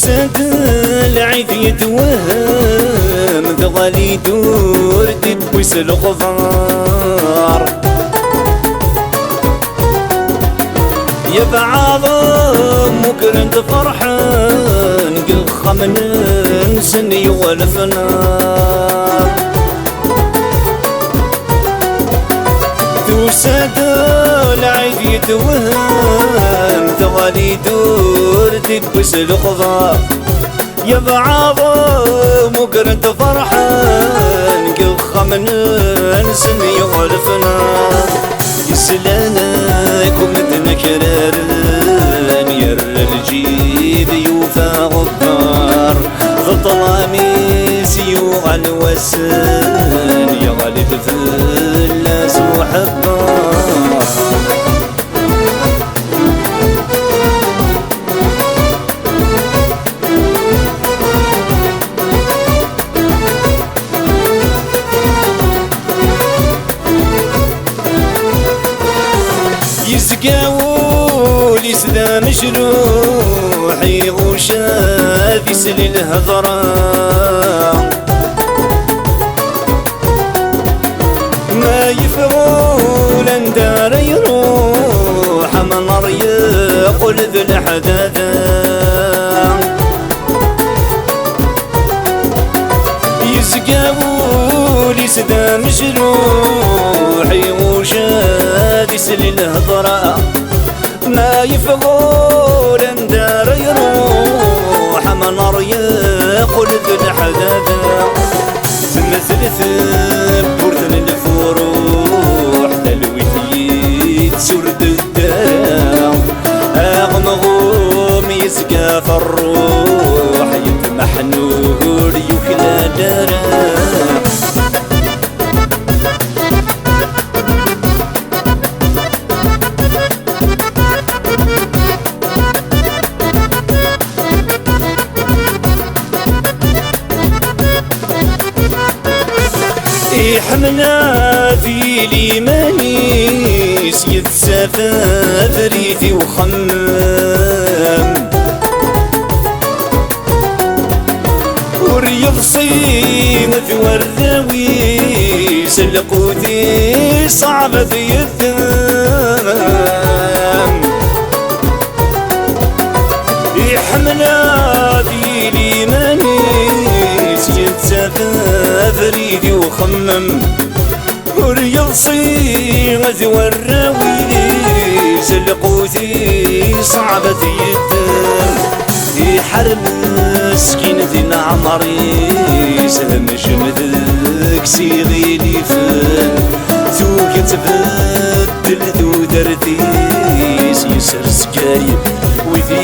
توسد العيد يتوهم ذغالي يدور دبوس الغفار يا بعضهم مكرم فرحان قل خمن سني والفنان توسد العيد يتوهم ذغالي يدور دبوس الغفار يا بعضهم مكرم فرحان قل خمن سني والفنان يسلانكم متنكررن ير الجيد يوفى غبار ظلامي سيوغ الوسن يا غالب فلاس وحبار يزقاول يسدى مجروح يغوشا في سل الهضرة ما يفعول اندار يروح من نار يقول ذو الحداثة يزقاول يسدى مجروح يغوشا في سل الهضرة ما يفعول اندار يروح من نار يقول ذو الحداثة تمثلت بورثن الفروح تلويت سرد الدرام أغمغوم يسقى في الروح يتمح نور يكلا درام يحمنا في ليمانيس يتسافى فريثي وخمام وريض صيم في ورداويس القوتي صعبة في الثام يحمنا في ليمانيس يتسافى فريدي وخمم وريض صيغة والراويس القوتي صعبة يدم يحرم سكينة عمري سهم شمذك سيغي لي فن ذوك تبدل ذو درتيس يسر سكايب وذي